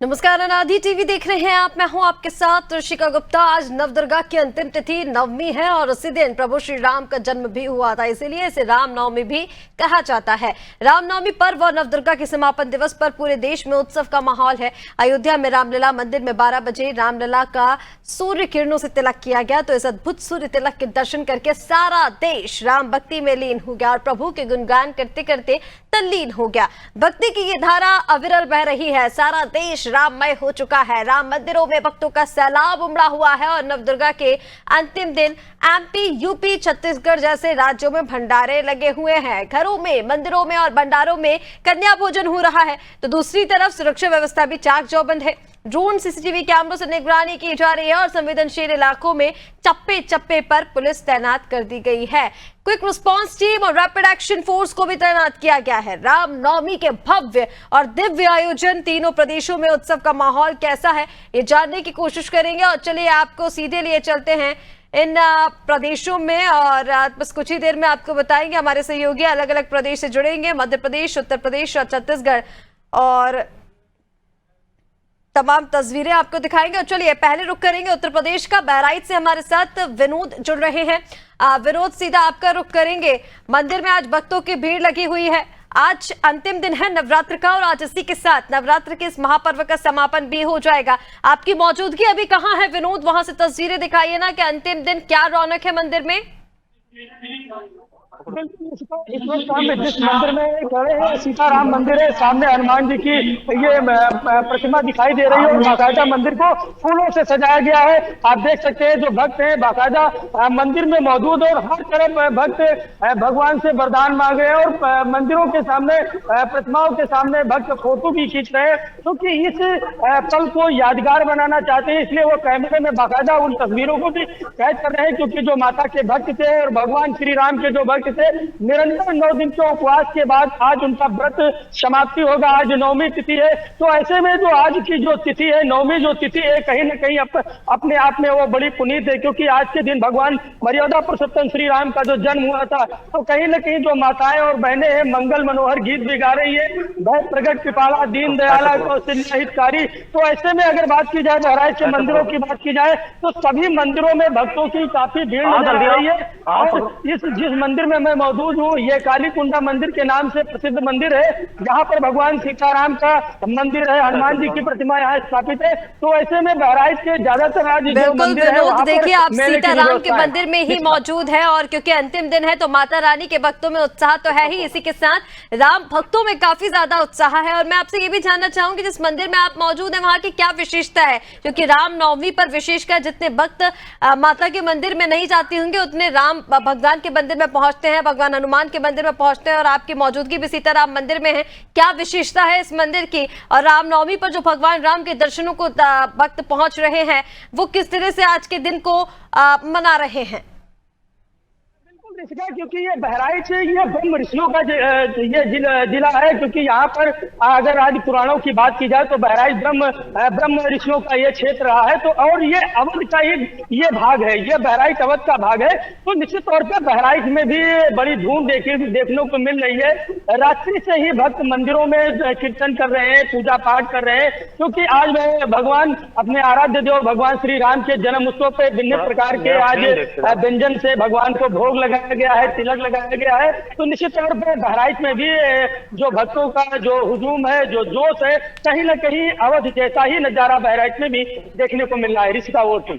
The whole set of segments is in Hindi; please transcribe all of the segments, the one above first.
नमस्कार, अनादि टीवी देख रहे हैं आप। मैं हूं आपके साथ ऋषिका गुप्ता। आज नवदुर्गा की अंतिम तिथि नवमी है और उसी दिन प्रभु श्री राम का जन्म भी हुआ था, इसीलिए इसे रामनवमी भी कहा जाता है। रामनवमी पर्व और नवदुर्गा के समापन दिवस पर पूरे देश में उत्सव का माहौल है। अयोध्या में रामलला मंदिर में 12 बजे रामलला का सूर्य किरणों से तिलक किया गया, तो इस अद्भुत सूर्य तिलक के दर्शन करके सारा देश राम भक्ति में लीन हो गया और प्रभु के गुणगान करते करते तल्लीन हो गया। भक्ति की ये धारा अविरल बह रही है, सारा देश राममय हो चुका है। राम मंदिरों में भक्तों का सैलाब उमड़ा हुआ है और नवदुर्गा के अंतिम दिन एमपी, यूपी, छत्तीसगढ़ जैसे राज्यों में भंडारे लगे हुए हैं। घरों में, मंदिरों में और भंडारों में कन्या भोजन हो रहा है, तो दूसरी तरफ सुरक्षा व्यवस्था भी चाक चौबंद है। ड्रोन, सीसीटीवी कैमरों से निगरानी की जा रही है और संवेदनशील इलाकों में चप्पे चप्पे पर पुलिस तैनात कर दी गई है। क्विक रिस्पांस टीम और रैपिड एक्शन फोर्स को भी तैनात किया गया है। रामनवमी के भव्य और दिव्य आयोजन, तीनों प्रदेशों में उत्सव का माहौल कैसा है, ये जानने की कोशिश करेंगे। और चलिए आपको सीधे लिए चलते हैं इन प्रदेशों में और बस कुछ ही देर में आपको बताएंगे। हमारे सहयोगी अलग अलग प्रदेश से जुड़ेंगे, मध्य प्रदेश, उत्तर प्रदेश और छत्तीसगढ़, और तमाम तस्वीरें आपको दिखाएंगे। और चलिए पहले रुख करेंगे उत्तर प्रदेश का। बहराइच से हमारे साथ विनोद जुड़ रहे हैं। विनोद, सीधा आपका रुख करेंगे। मंदिर में आज भक्तों की भीड़ लगी हुई है। आज अंतिम दिन है नवरात्र का और आज इसी के साथ नवरात्र के इस महापर्व का समापन भी हो जाएगा। आपकी मौजूदगी अभी कहाँ है विनोद? वहां से तस्वीरें दिखाइए ना कि अंतिम दिन क्या रौनक है मंदिर में। इस वक्त हम जिस मंदिर में खड़े हैं सीताराम मंदिर है, सामने हनुमान जी की ये प्रतिमा दिखाई दे रही है और बाकायदा मंदिर को फूलों से सजाया गया है। आप देख सकते हैं जो भक्त हैं बाकायदा मंदिर में मौजूद और हर तरफ भक्त भगवान से वरदान मांग रहे हैं और मंदिरों के सामने, प्रतिमाओं के सामने भक्त फोटो भी खींच रहे हैं, क्योंकि इस पल को यादगार बनाना चाहते हैं। इसलिए वो कैमरे में बाकायदा उन तस्वीरों को भी कैद कर रहे हैं, क्योंकि जो माता के भक्त थे और भगवान श्री राम के जो भक्त थे, निरंतर 9 दिन के उपवास के बाद आज उनका व्रत समाप्ति होगा। आज नवमी तिथि है, तो ऐसे में जो आज की जो तिथि है, नवमी जो तिथि है, कहीं न कहीं अपने आप में वो बड़ी पुनीत है, क्योंकि आज के दिन भगवान मर्यादा पुरुषोत्तम श्री राम का जो जन्म हुआ था। तो कहीं न कहीं जो माताएं और बहनें हैं मंगल मनोहर गीत भी गा रही है, भय प्रगट कृपाला दीन दयाला कौशल्या हितकारी। तो ऐसे में अगर बात की जाए बहराइच के मंदिरों की बात की जाए तो सभी मंदिरों में भक्तों की काफी भीड़ नजर आ रही है। और जिस मंदिर में मैं मौजूद हूँ, ये कालीकुंडा मंदिर के नाम से प्रसिद्ध मंदिर है, जहाँ पर भगवान सीताराम का मंदिर है, हनुमान जी की प्रतिमा यहाँ स्थापित है। तो ऐसे में बहराइच के ज्यादातर आज जो मंदिर है, देखिए आप सीताराम के मंदिर में ही मौजूद है और क्योंकि अंतिम दिन है तो माता रानी के भक्तों में उत्साह तो है ही, इसी के साथ राम भक्तों में काफी ज्यादा उत्साह है। और मैं आपसे ये भी जानना चाहूंगी जिस मंदिर में आप मौजूद है वहां की क्या विशेषता है, क्योंकि रामनवमी पर विशेषकर जितने भक्त माता के मंदिर में नहीं जाते होंगे उतने राम भगवान के मंदिर में पहुंचते हैं, भगवान हनुमान के मंदिर में पहुंचते हैं, और आपकी मौजूदगी भी सीताराम मंदिर में है। क्या विशेषता है इस मंदिर की? और रामनवमी पर जो भगवान राम के दर्शनों को भक्त पहुंच रहे हैं वो किस तरह से आज के दिन को मना रहे हैं? क्योंकि ये बहराइच ये ब्रह्म ऋषियों का ये जिला है, क्योंकि यहाँ पर अगर आज पुराणों की बात की जाए तो बहराइच ब्रह्म ऋषियों का ये क्षेत्र रहा है। तो और ये अवध का ही ये भाग है, ये बहराइच अवध का भाग है। तो निश्चित तौर पर बहराइच में भी बड़ी धूम देखने को मिल रही है। रात्रि से ही भक्त मंदिरों में कीर्तन कर रहे हैं, पूजा पाठ कर रहे हैं, क्योंकि आज भगवान अपने आराध्य देव भगवान श्री राम के जन्म उत्सव पे भिन्न प्रकार के आज व्यंजन से भगवान को भोग लगाया गया है, तिलक लगाया गया है। तो निश्चित तौर पर बहराइच में भी जो भक्तों का जो हुजूम है, जो जोश है, कहीं न कहीं अवध जैसा ही नजारा बहराइच में भी देखने को मिल रहा है। ऋषिका वोट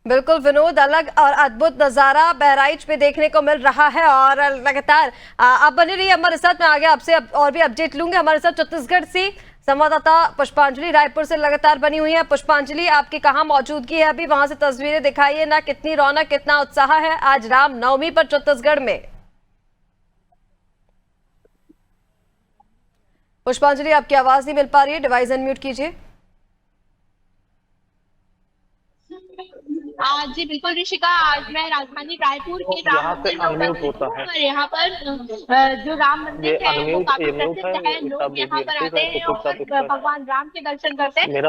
बिल्कुल विनोद, अलग और अद्भुत नजारा बहराइच में देखने को मिल रहा है और लगातार आप बने रहिए हमारे साथ। मैं आगे आपसे और भी अपडेट लूंगी। हमारे साथ छत्तीसगढ़ से संवाददाता पुष्पांजलि रायपुर से लगातार बनी हुई है। पुष्पांजलि, आपकी कहाँ मौजूदगी है अभी? वहां से तस्वीरें दिखाइए ना, कितनी रौनक, कितना उत्साह है आज रामनवमी पर छत्तीसगढ़ में। पुष्पांजलि, आपकी आवाज नहीं मिल पा रही है, डिवाइस अनम्यूट कीजिए। जी बिल्कुल ऋषिका, आज मैं राजधानी रायपुर के राम मंदिर और यहाँ पर जो राम मंदिर है वो काफी प्रसिद्ध है। लोग यहाँ पर आते हैं और भगवान राम के दर्शन करते हैं।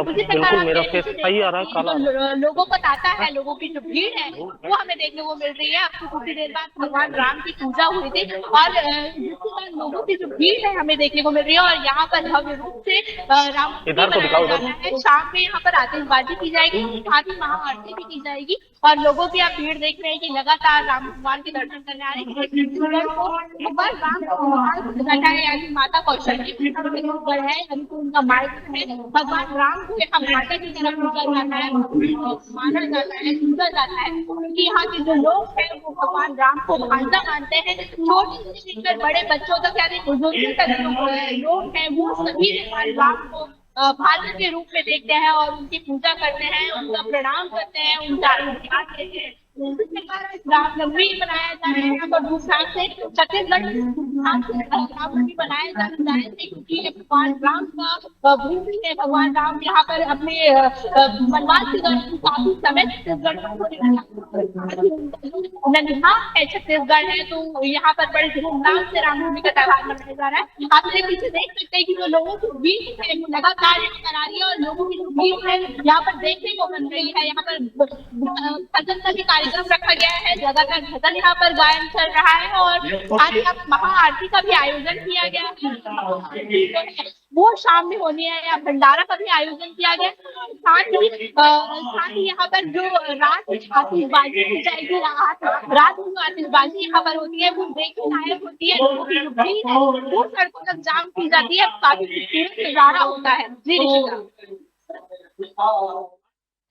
लोगों को ताता है, लोगों की जो भीड़ है वो हमें देखने को मिल रही है। आपको कुछ ही देर बाद भगवान राम की पूजा हुई थी और जिसकी लगातार लोगों की जो भीड़ है हमें देखने को मिल रही है और यहाँ पर भव्य रूप से राम मनाया जाना है। शाम में यहाँ पर आतिशबाजी की जाएगी, साथ ही महाआरती भी की जाएगी और लोगों की आप भीड़ देख रहे हैं कि लगातार राम भगवान के दर्शन करने आ रहे हैं। भगवान राम का है यानी माता कौशल्या है, उनका मार्ग है। भगवान राम को यहाँ माता की तरफ पूजा जाता है, माना जाता है, पूजा जाता है क्योंकि यहाँ के जो लोग हैं वो भगवान राम को भांजा मानते हैं। छोटे से लेकर बड़े बच्चों तक यानी बुजुर्गों तक लोग हैं वो सभी भगवान राम को भांजा के रूप में देखते हैं और उनकी पूजा करते हैं, उनका प्रणाम करते हैं, उनका आशीर्वाद लेते हैं। रामनवमी मनाया जा रहा है यहाँ पर धूमधाम से। छत्तीसगढ़ में रामनवमी मनाया जा रहा है क्योंकि भगवान राम का भूमि है। भगवान राम यहाँ पर अपने वनवास के दौरान काफी समय छत्तीसगढ़ है, छत्तीसगढ़ है तो यहाँ पर बड़े धूमधाम से रामनवमी का त्योहार मनाया जा रहा है। आप पीछे देख सकते हैं कि जो लोगों की भीड़ है लगातार यहाँ पर आ रही है और लोगों की भीड़ है यहाँ पर देखने को मिल रही है। यहाँ पर भजन का भी कार्यक्रम रखा गया है, लगातार भजन यहाँ पर गायन चल रहा है और आज यहाँ महाआरती का भी आयोजन किया गया है, वो शाम में होनी है। या भंडारा का भी आयोजन किया गया है। साथ ही यहाँ पर जो रात आतिशबाजी की जाएगी, रात में जो आतिशबाजी यहाँ पर होती है वो देखने लायक होती है। लोगों की भीड़ है वो सड़कों तक जाम की जाती है, काफी खूबसूरत नजारा होता है। जी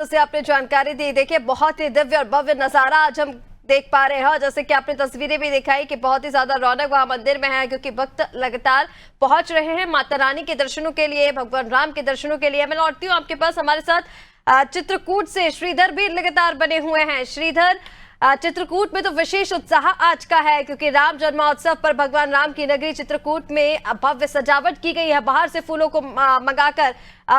से आपने जानकारी दी। देखिए बहुत ही दिव्य और भव्य नजारा आज हम देख पा रहे हैं, जैसे कि आपने तस्वीरें भी दिखाई कि बहुत ही ज्यादा रौनक वहां मंदिर में है क्योंकि भक्त लगातार पहुंच रहे हैं माता रानी के दर्शनों के लिए, भगवान राम के दर्शनों के लिए। मैं लौटती हूँ आपके पास, हमारे साथ चित्रकूट से श्रीधर भी लगातार बने हुए हैं। श्रीधर, चित्रकूट में तो विशेष उत्साह आज का है क्योंकि राम जन्मोत्सव पर भगवान राम की नगरी चित्रकूट में भव्य सजावट की गई है। बाहर से फूलों को मंगाकर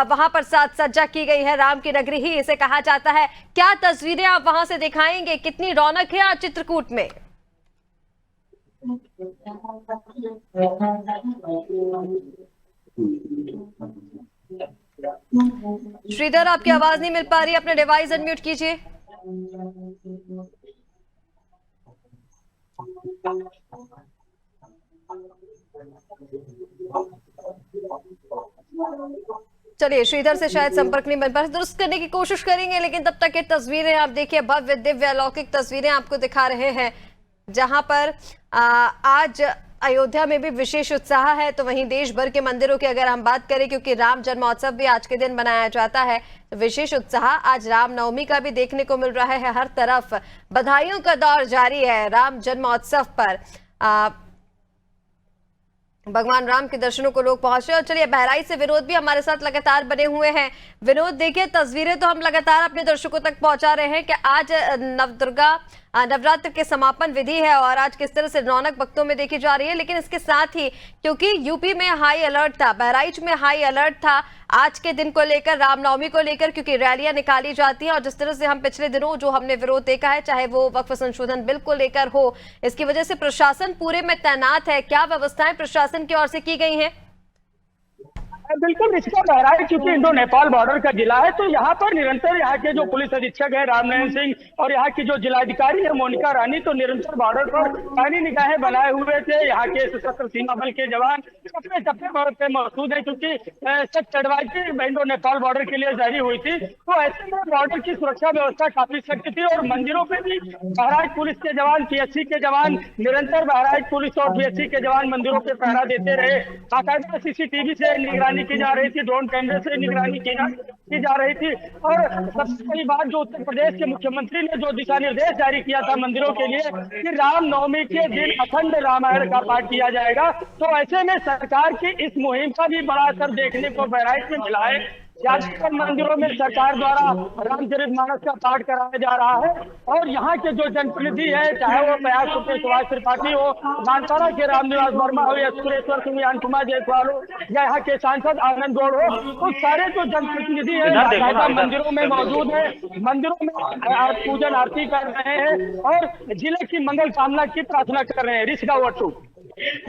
वहां पर साज सज्जा की गई है। राम की नगरी ही इसे कहा जाता है। क्या तस्वीरें आप वहां से दिखाएंगे, कितनी रौनक है आज चित्रकूट में? श्रीधर, आपकी आवाज नहीं मिल पा रही, अपने डिवाइस अनम्यूट कीजिए। चलिए, श्रीधर से शायद संपर्क नहीं बन पा रहा, दुरुस्त करने की कोशिश करेंगे, लेकिन तब तक ये तस्वीरें आप देखिए, भव्य दिव्य अलौकिक तस्वीरें आपको दिखा रहे हैं जहां पर आज अयोध्या में भी विशेष उत्साह है। तो वहीं देश भर के मंदिरों की अगर हम बात करें, क्योंकि राम जन्मोत्सव भी आज के दिन मनाया जाता है, तो विशेष उत्साह आज रामनवमी का भी देखने को मिल रहा है। हर तरफ बधाइयों का दौर जारी है राम जन्मोत्सव पर। भगवान राम के दर्शनों को लोग पहुंच रहे हैं। और चलिए, बहराइच से विनोद भी हमारे साथ लगातार बने हुए हैं। विनोद, देखिए तस्वीरें तो हम लगातार अपने दर्शकों तक पहुंचा रहे हैं कि आज नवदुर्गा नवरात्र के समापन विधि है और आज किस तरह से रौनक भक्तों में देखी जा रही है। लेकिन इसके साथ ही क्योंकि यूपी में हाई अलर्ट था, बहराइच में हाई अलर्ट था आज के दिन को लेकर, रामनवमी को लेकर, क्योंकि रैलियां निकाली जाती हैं और जिस तरह से हम पिछले दिनों जो हमने विरोध देखा है, चाहे वो वक्फ संशोधन बिल को लेकर हो, इसकी वजह से प्रशासन पूरे में तैनात है। क्या व्यवस्थाएं प्रशासन की ओर से की गई हैं? बिल्कुल, इसका बहराइच चूंकि इंडो नेपाल बॉर्डर का जिला है तो यहाँ पर निरंतर यहाँ के जो पुलिस अधीक्षक है रामनयन सिंह और यहाँ की जो जिलाधिकारी है मोनिका रानी, तो निरंतर बॉर्डर पर पैनी निगाहें बनाए हुए थे। यहाँ के सशस्त्र सीमा बल के जवान अपने चप्पे पे मौजूद है क्योंकि सख्त एडवाइजरी इंडो नेपाल बॉर्डर के लिए जारी हुई थी। तो ऐसे में बॉर्डर की सुरक्षा व्यवस्था काफी सख्त थी और मंदिरों पे भी बहराइच पुलिस के जवान, पीएससी के जवान, निरंतर बहराइच पुलिस और पीएससी के जवान मंदिरों पे पहरा देते रहे। बाकायदा सीसीटीवी से निगरानी की जा रही थी, ड्रोन कैमरे से निगरानी की जा रही थी। और सबसे बड़ी बात, जो उत्तर प्रदेश के मुख्यमंत्री ने जो दिशा निर्देश जारी किया था मंदिरों के लिए कि रामनवमी के दिन अखंड रामायण का पाठ किया जाएगा, तो ऐसे में सरकार की इस मुहिम का भी बड़ा असर देखने को बहराइच में मिला है। ज्यादातर मंदिरों में सरकार द्वारा रामचरितमानस का पाठ कराया जा रहा है और यहाँ के जो जनप्रतिनिधि है, चाहे वो प्रयाग के सुभाष त्रिपाठी हो, मानसारा के रामनिवास वर्मा हो या सुरेश्वर सिंह, यान कुमार जायसवाल हो या यहाँ के सांसद आनंद गौड़ हो, तो सारे जो जनप्रतिनिधि है मंदिरों में मौजूद है, मंदिरों में पूजन आरती कर रहे हैं और जिले की मंगल कामना की प्रार्थना कर रहे हैं। ऋषिका वटू।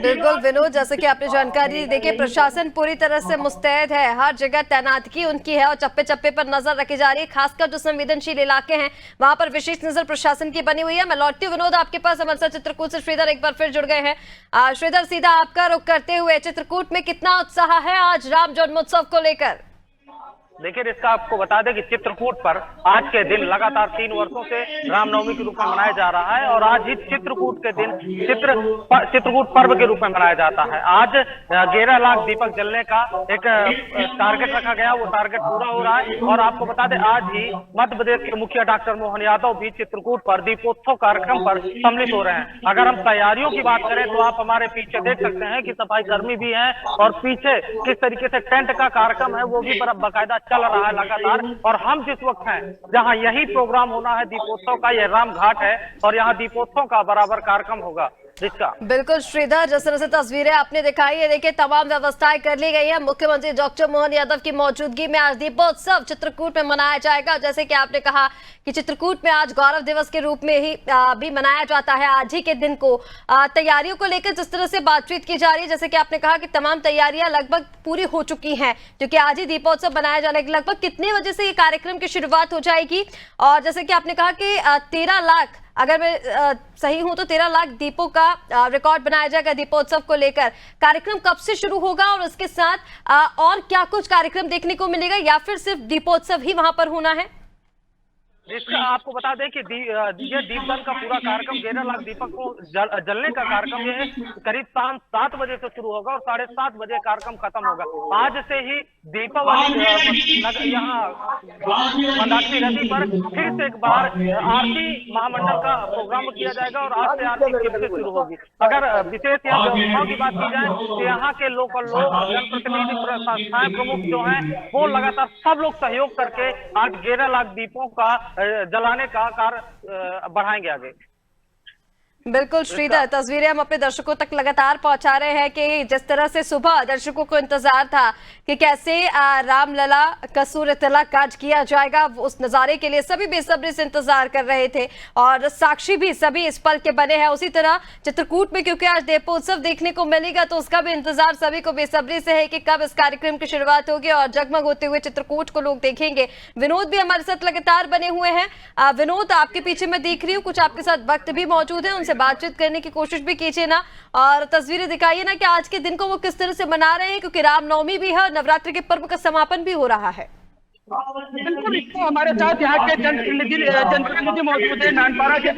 बिल्कुल विनोद, जैसे कि आपने जानकारी दी, देखिए प्रशासन पूरी तरह से मुस्तैद है, हर जगह तैनातगी उनकी है और चप्पे चप्पे पर नजर रखी जा रही है। खासकर जो संवेदनशील इलाके हैं वहां पर विशेष नजर प्रशासन की बनी हुई है। मैं लौटती हूँ विनोद आपके पास, हमारे साथ चित्रकूट से श्रीधर एक बार फिर जुड़ गए हैं। श्रीधर, सीधा आपका रुख करते हुए चित्रकूट में कितना उत्साह है आज राम जन्मोत्सव को लेकर? देखिए, इसका आपको बता दें कि चित्रकूट पर आज के दिन लगातार 3 वर्षों से रामनवमी के रूप में मनाया जा रहा है और आज ही चित्रकूट के दिन चित्रकूट पर्व के रूप में मनाया जाता है। आज 11 लाख दीपक जलने का एक टारगेट रखा गया, वो टारगेट पूरा हो रहा है। और आपको बता दें, आज ही मध्य प्रदेश के मुखिया डॉक्टर मोहन यादव भी चित्रकूट पर दीपोत्सव कार्यक्रम पर सम्मिलित हो रहे हैं। अगर हम तैयारियों की बात करें तो आप हमारे पीछे देख सकते हैं कि सफाई कर्मी भी हैं और पीछे किस तरीके से टेंट का कार्यक्रम है वो भी बाकायदा चल रहा है लगातार। और हम जिस वक्त हैं जहां यही प्रोग्राम होना है दीपोत्सव का, यह राम घाट है और यहाँ दीपोत्सव का बराबर कार्यक्रम होगा। बिल्कुल श्रीधर, जिस तरह से तस्वीरें आपने दिखाई है, देखिए तमाम व्यवस्थाएं कर ली गई है। मुख्यमंत्री डॉक्टर मोहन यादव की मौजूदगी में आज दीपोत्सव चित्रकूट में मनाया जाएगा। जैसे कि आपने कहा कि चित्रकूट में आज गौरव दिवस के रूप में ही भी मनाया जाता है। आज ही के दिन को तैयारियों को लेकर जिस तरह से बातचीत की जा रही है, जैसे कि आपने कहा कि तमाम तैयारियां लगभग पूरी हो चुकी हैं, क्योंकि आज ही दीपोत्सव मनाया जाने के लगभग कितने बजे से ये कार्यक्रम की शुरुआत हो जाएगी? और जैसे कि आपने कहा कि 13 लाख, अगर मैं सही हूं तो 13 लाख दीपों का रिकॉर्ड बनाया जाएगा दीपोत्सव को लेकर। कार्यक्रम कब से शुरू होगा और उसके साथ और क्या कुछ कार्यक्रम देखने को मिलेगा, या फिर सिर्फ दीपोत्सव ही वहां पर होना है? इसका आपको बता दें कि ये दीपदान का पूरा कार्यक्रम 11 लाख दीपक को जलने का कार्यक्रम ये करीब शाम 7 बजे से शुरू होगा और 7:30 बजे कार्यक्रम खत्म होगा। आज से ही दीपावली यहाँ मंदाकिनी नदी पर फिर से एक बार आरती महामंडल का प्रोग्राम किया जाएगा और आज से आरती फिर से शुरू होगी। अगर विशेष यहाँ व्यवस्थाओं की बात की जाए तो यहाँ के लोकल लोग, जनप्रतिनिधि, संस्थाएं प्रमुख जो हैं वो लगातार सब लोग सहयोग करके आज 11 लाख दीपों का जलाने का कार्य बढ़ाएंगे आगे। बिल्कुल श्रीधर, तस्वीरें हम अपने दर्शकों तक लगातार पहुंचा रहे हैं कि जिस तरह से सुबह दर्शकों को इंतजार था कि कैसे रामलला का सूर्य तिलक आज किया जाएगा, उस नजारे के लिए सभी बेसब्री से इंतजार कर रहे थे और साक्षी भी सभी इस पल के बने हैं। उसी तरह चित्रकूट में क्योंकि आज दीपोत्सव देखने को मिलेगा तो उसका भी इंतजार सभी को बेसब्री से है कि कब इस कार्यक्रम की शुरुआत होगी और जगमग होते हुए चित्रकूट को लोग देखेंगे। विनोद भी हमारे साथ लगातार बने हुए हैं। विनोद, आपके पीछे मैं देख रही हूँ कुछ आपके साथ वक्त भी मौजूद है, उनसे बातचीत करने की कोशिश भी कीजिए ना और तस्वीरें दिखाइए ना कि आज के दिन को वो किस तरह से मना रहे हैं, क्योंकि रामनवमी भी है और नवरात्रि के पर्व का समापन भी हो रहा है। बिल्कुल, इसको हमारे साथ यहाँ के जनप्रतिनिधि मौजूद है, नानपारा के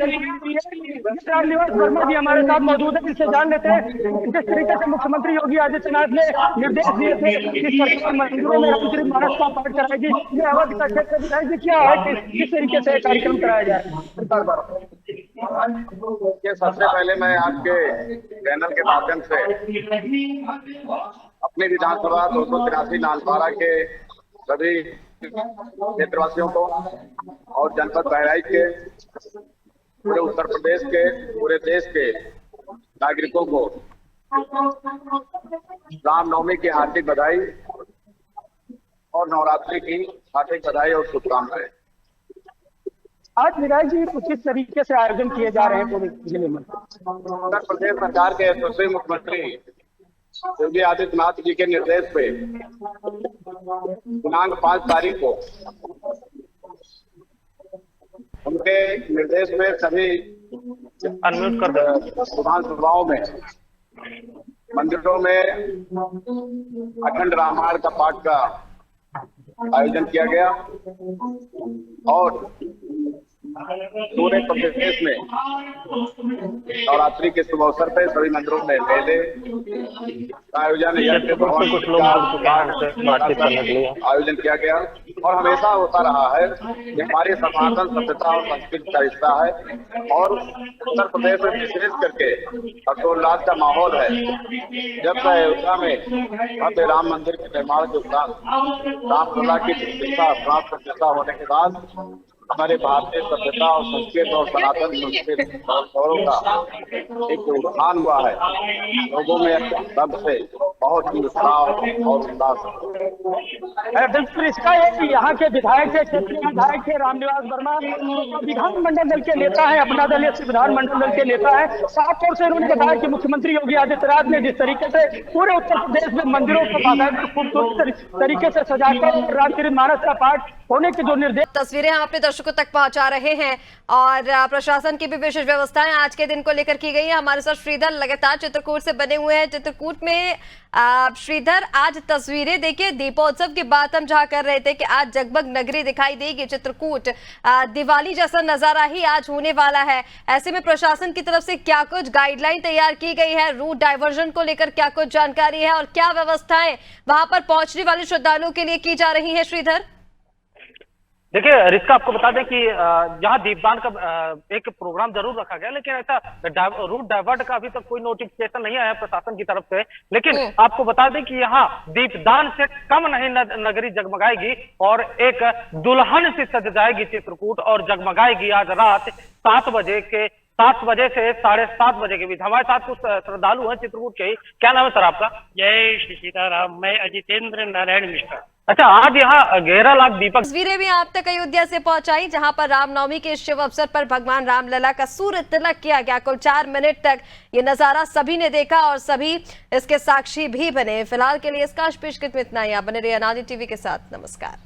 निवास वर्मा जी हमारे साथ मौजूद है, जिससे जान लेते हैं जिस तरीके से मुख्यमंत्री योगी आदित्यनाथ ने निर्देश दिए थे कि सरकार मंदिरों में रामचरितमानस का पाठ कराएगी, ये अवध का क्षेत्र दिखाएगी क्या है, किस तरीके से कार्यक्रम कराया जाए। सबसे पहले मैं आपके चैनल के माध्यम से अपनी विधानसभा 283 नानपारा के सभी क्षेत्रवासियों को और जनपद बहराइच के, पूरे उत्तर प्रदेश के, पूरे देश के नागरिकों को रामनवमी की हार्दिक बधाई और नवरात्रि की हार्दिक बधाई और शुभकामनाएं। आज विधायक जी किस तरीके से आयोजन किए जा रहे हैं पूरे जिले में? उत्तर प्रदेश सरकार के यशस्वी मुख्यमंत्री योगी आदित्यनाथ जी के निर्देश पे दिनांक 5 तारीख को उनके निर्देश में सभी विधानसभाओं में, मंदिरों में अखंड रामायण का पाठ का आयोजन किया गया और पूरे प्रदेश में नवरात्रि के शुभ अवसर पर सभी मंदिरों में मेले आयोजन आयोजन किया गया और हमेशा होता रहा है। ये हमारी सनातन सभ्यता और संस्कृति का हिस्सा है और उत्तर प्रदेश में विशेष करके हर्षोल्लास का माहौल है। जब से अयोध्या में भव्य राम मंदिर के निर्माण के उपरांत रामलला की प्राण प्रतिष्ठा होने के बाद हमारे भारतीय सभ्यता और संस्कृति और सनातन संस्कृति और गौरव का एक उत्थान हुआ है। लोगों में तब से बहुत ही उत्साह और उल्लास है। बिल्कुल इसका है कि यहाँ के विधायक थे, क्षेत्रीय विधायक थे रामनिवास वर्मा, विधानमंडल दल के नेता है, अपना दल विधानमंडल दल के नेता है। साफ तौर से उन्होंने बताया कि मुख्यमंत्री योगी आदित्यनाथ ने जिस तरीके से पूरे उत्तर प्रदेश में मंदिरों को बाकायदा खूबसूरत तरीके से सजाकर रामचरितमानस का पाठ होने के जो निर्देश तस्वीरें हम अपने दर्शकों तक पहुंचा रहे हैं और प्रशासन की भी विशेष व्यवस्थाएं आज के दिन को लेकर की गई है। हमारे साथ श्रीधर लगातार चित्रकूट से बने हुए हैं। चित्रकूट में श्रीधर, आज तस्वीरें देखिए, दीपोत्सव की बात हम जहां कर रहे थे कि आज जगमग नगरी दिखाई देगी चित्रकूट, दिवाली जैसा नजारा ही आज होने वाला है। ऐसे में प्रशासन की तरफ से क्या कुछ गाइडलाइन तैयार की गई है, रूट डाइवर्जन को लेकर क्या कुछ जानकारी है और क्या व्यवस्थाएं वहां पर पहुंचने वाले श्रद्धालुओं के लिए की जा रही है? श्रीधर देखिए रिस्का, आपको बता दें कि यहाँ दीपदान का एक प्रोग्राम जरूर रखा गया, लेकिन ऐसा रूट डाइवर्ट का अभी तक कोई नोटिफिकेशन नहीं आया प्रशासन की तरफ से। लेकिन आपको बता दें कि यहाँ दीपदान से कम नहीं नगरी जगमगाएगी और एक दुल्हन से सज जाएगी चित्रकूट और जगमगाएगी आज रात 7 बजे से 7:30 बजे के बीच। हमारे साथ कुछ श्रद्धालु हैं चित्रकूट के ही। क्या नाम है सर आपका? जय श्री सीताराम। मैं अजितेंद्र नारायण मिश्रा। अच्छा, आज यहाँ 11 लाख दीपक। तस्वीरें भी आप तक अयोध्या से पहुंचाई जहां पर रामनवमी के शुभ अवसर पर भगवान रामलला का सूर्य तिलक किया गया। कुल 4 मिनट तक ये नजारा सभी ने देखा और सभी इसके साक्षी भी बने। फिलहाल के लिए इसका पेश में इतना ही। आप बने रहिए अनादि टीवी के साथ। नमस्कार।